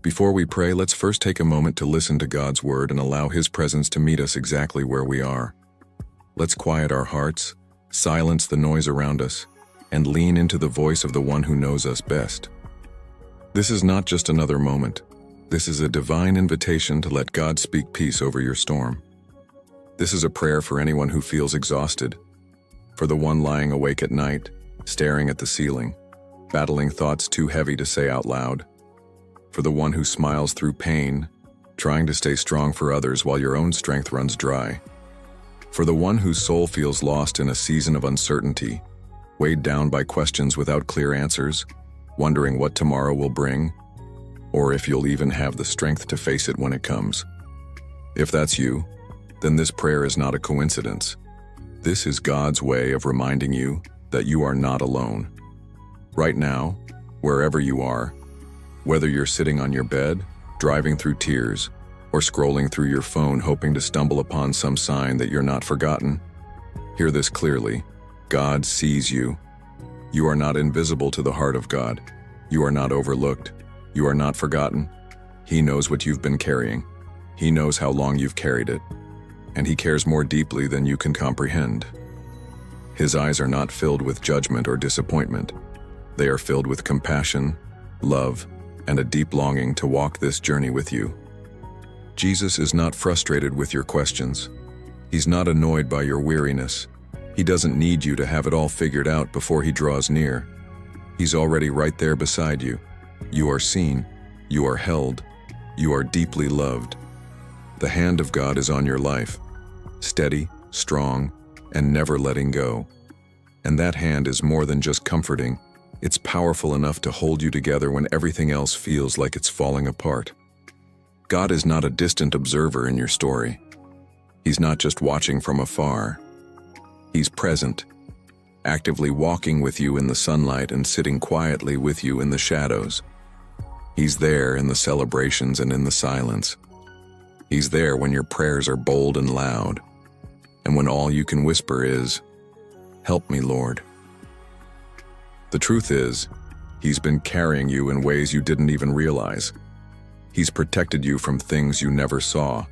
Before we pray, let's first take a moment to listen to God's word and allow His presence to meet us exactly where we are. Let's quiet our hearts, silence the noise around us, and lean into the voice of the one who knows us best. This is not just another moment. This is a divine invitation to let God speak peace over your storm. This is a prayer for anyone who feels exhausted, for the one lying awake at night, staring at the ceiling, battling thoughts too heavy to say out loud, for the one who smiles through pain, trying to stay strong for others while your own strength runs dry, for the one whose soul feels lost in a season of uncertainty, weighed down by questions without clear answers, wondering what tomorrow will bring, or if you'll even have the strength to face it when it comes. If that's you, then this prayer is not a coincidence. This is God's way of reminding you that you are not alone. Right now, wherever you are, whether you're sitting on your bed, driving through tears, or scrolling through your phone hoping to stumble upon some sign that you're not forgotten, hear this clearly. God sees you. You are not invisible to the heart of God. You are not overlooked. You are not forgotten. He knows what you've been carrying. He knows how long you've carried it. And He cares more deeply than you can comprehend. His eyes are not filled with judgment or disappointment. They are filled with compassion, love, and a deep longing to walk this journey with you. Jesus is not frustrated with your questions. He's not annoyed by your weariness. He doesn't need you to have it all figured out before He draws near. He's already right there beside you. You are seen. You are held. You are deeply loved. The hand of God is on your life, steady, strong, and never letting go. And that hand is more than just comforting. It's powerful enough to hold you together when everything else feels like it's falling apart. God is not a distant observer in your story. He's not just watching from afar. He's present, actively walking with you in the sunlight and sitting quietly with you in the shadows. He's there in the celebrations and in the silence. He's there when your prayers are bold and loud, and when all you can whisper is, "Help me, Lord." The truth is, He's been carrying you in ways you didn't even realize. He's protected you from things you never saw.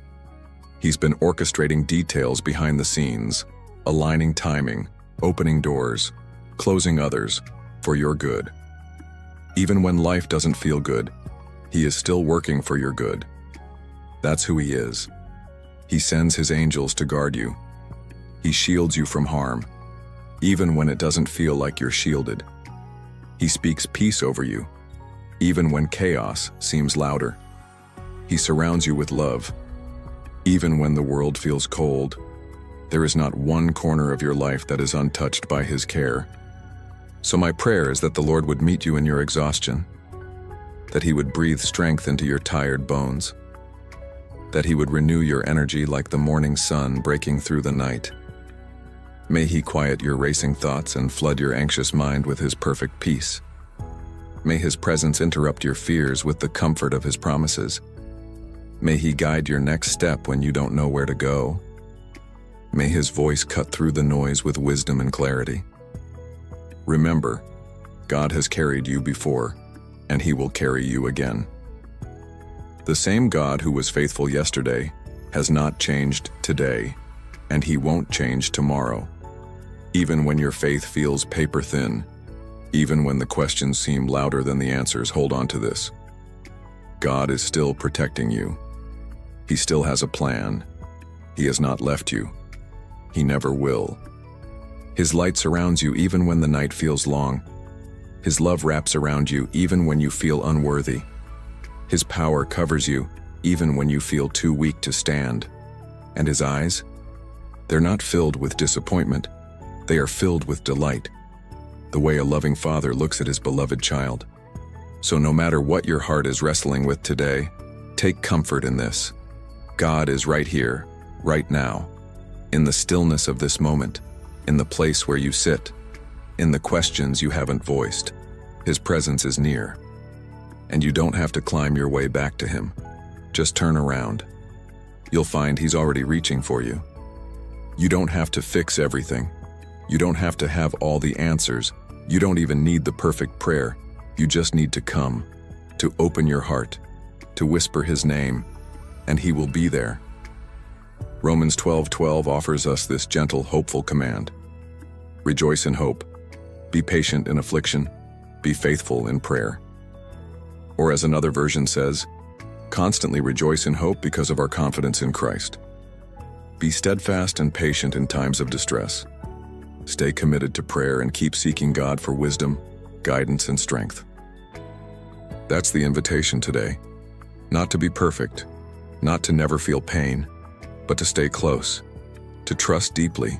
He's been orchestrating details behind the scenes, aligning timing, opening doors, closing others, for your good. Even when life doesn't feel good, He is still working for your good. That's who He is. He sends His angels to guard you. He shields you from harm, even when it doesn't feel like you're shielded. He speaks peace over you, even when chaos seems louder. He surrounds you with love, even when the world feels cold. There is not one corner of your life that is untouched by His care. So my prayer is that the Lord would meet you in your exhaustion, that He would breathe strength into your tired bones, that He would renew your energy like the morning sun breaking through the night. May He quiet your racing thoughts and flood your anxious mind with His perfect peace. May His presence interrupt your fears with the comfort of His promises. May He guide your next step when you don't know where to go. May His voice cut through the noise with wisdom and clarity. Remember, God has carried you before, and He will carry you again. The same God who was faithful yesterday has not changed today, and He won't change tomorrow. Even when your faith feels paper thin, even when the questions seem louder than the answers, hold on to this. God is still protecting you. He still has a plan. He has not left you. He never will. His light surrounds you even when the night feels long. His love wraps around you even when you feel unworthy. His power covers you even when you feel too weak to stand. And His eyes? They're not filled with disappointment. They are filled with delight, the way a loving father looks at his beloved child. So no matter what your heart is wrestling with today, take comfort in this. God is right here, right now, in the stillness of this moment, in the place where you sit, in the questions you haven't voiced. His presence is near. And you don't have to climb your way back to Him. Just turn around. You'll find He's already reaching for you. You don't have to fix everything. You don't have to have all the answers. You don't even need the perfect prayer. You just need to come, to open your heart, to whisper his name, and he will be there. Romans 12:12 offers us this gentle, hopeful command. Rejoice in hope. Be patient in affliction. Be faithful in prayer. Or as another version says, constantly rejoice in hope because of our confidence in Christ. Be steadfast and patient in times of distress. Stay committed to prayer and keep seeking God for wisdom, guidance, and strength. That's the invitation today. Not to be perfect, not to never feel pain, but to stay close, to trust deeply,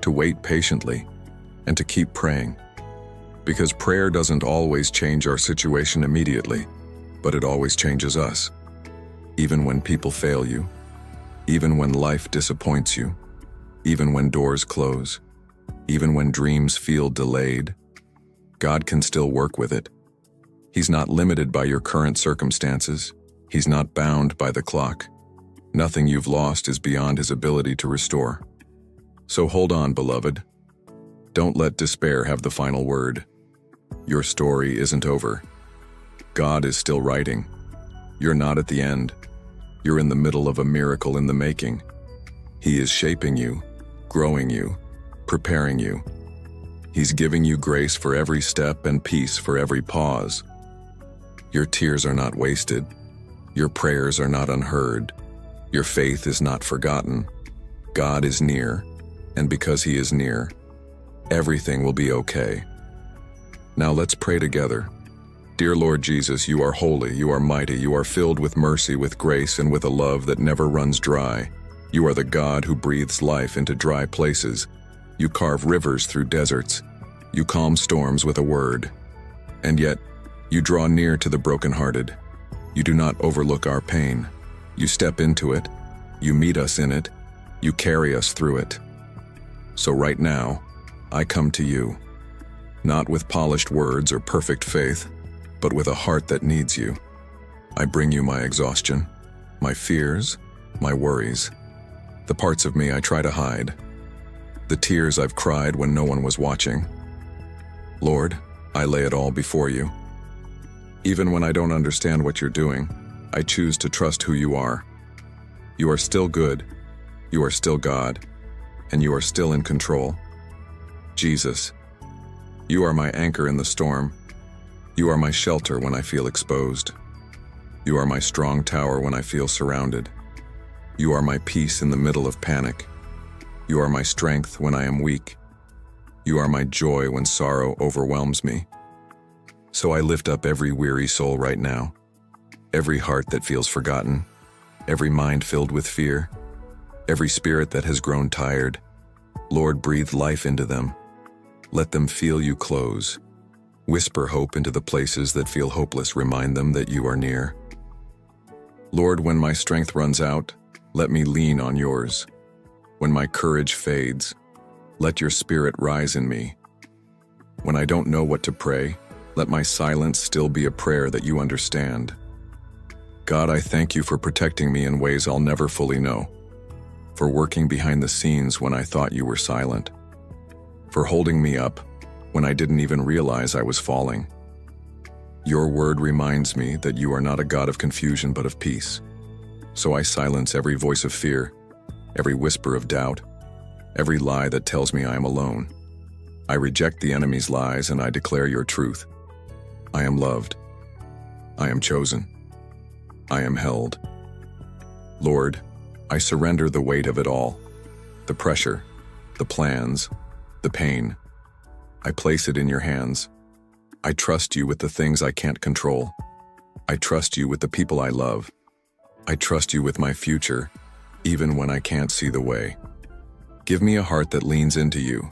to wait patiently, and to keep praying. Because prayer doesn't always change our situation immediately, but it always changes us. Even when people fail you, even when life disappoints you, even when doors close, even when dreams feel delayed, God can still work with it. He's not limited by your current circumstances. He's not bound by the clock. Nothing you've lost is beyond his ability to restore. So hold on, beloved. Don't let despair have the final word. Your story isn't over. God is still writing. You're not at the end. You're in the middle of a miracle in the making. He is shaping you, growing you, preparing you. He's giving you grace for every step and peace for every pause. Your tears are not wasted. Your prayers are not unheard. Your faith is not forgotten. God is near, and because he is near, everything will be okay. Now let's pray together. Dear Lord Jesus, you are holy, you are mighty, you are filled with mercy, with grace, and with a love that never runs dry. You are the God who breathes life into dry places. You carve rivers through deserts. You calm storms with a word. And yet, you draw near to the brokenhearted. You do not overlook our pain. You step into it. You meet us in it. You carry us through it. So right now, I come to you, not with polished words or perfect faith, but with a heart that needs you. I bring you my exhaustion, my fears, my worries, the parts of me I try to hide, the tears I've cried when no one was watching. Lord, I lay it all before you. Even when I don't understand what you're doing, I choose to trust who you are. You are still good, you are still God, and you are still in control. Jesus, you are my anchor in the storm. You are my shelter when I feel exposed. You are my strong tower when I feel surrounded. You are my peace in the middle of panic. You are my strength when I am weak. You are my joy when sorrow overwhelms me. So I lift up every weary soul right now, every heart that feels forgotten, every mind filled with fear, every spirit that has grown tired. Lord, breathe life into them. Let them feel you close. Whisper hope into the places that feel hopeless. Remind them that you are near. Lord, when my strength runs out, let me lean on yours. When my courage fades, let your spirit rise in me. When I don't know what to pray, let my silence still be a prayer that you understand. God, I thank you for protecting me in ways I'll never fully know, for working behind the scenes when I thought you were silent, for holding me up when I didn't even realize I was falling. Your word reminds me that you are not a God of confusion but of peace. So I silence every voice of fear, every whisper of doubt, every lie that tells me I am alone. I reject the enemy's lies and I declare your truth. I am loved. I am chosen. I am held. Lord, I surrender the weight of it all, the pressure, the plans, the pain. I place it in your hands. I trust you with the things I can't control. I trust you with the people I love. I trust you with my future, even when I can't see the way. Give me a heart that leans into you.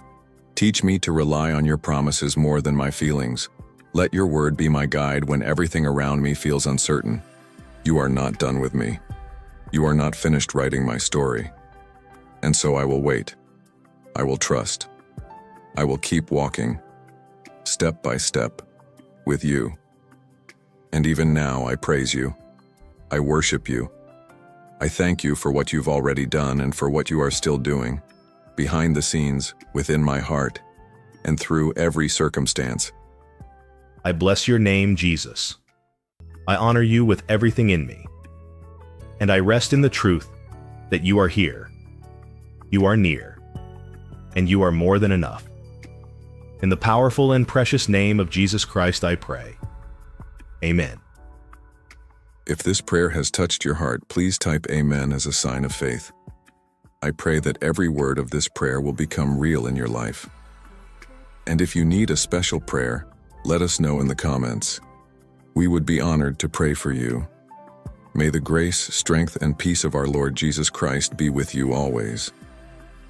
Teach me to rely on your promises more than my feelings. Let your word be my guide when everything around me feels uncertain. You are not done with me. You are not finished writing my story. And so I will wait. I will trust. I will keep walking, step by step, with you. And even now I praise you. I worship you. I thank you for what you've already done and for what you are still doing, behind the scenes, within my heart, and through every circumstance. I bless your name, Jesus. I honor you with everything in me. And I rest in the truth that you are here, you are near, and you are more than enough. In the powerful and precious name of Jesus Christ I pray. Amen. If this prayer has touched your heart, please type Amen as a sign of faith. I pray that every word of this prayer will become real in your life. And if you need a special prayer, let us know in the comments. We would be honored to pray for you. May the grace, strength, and peace of our Lord Jesus Christ be with you always.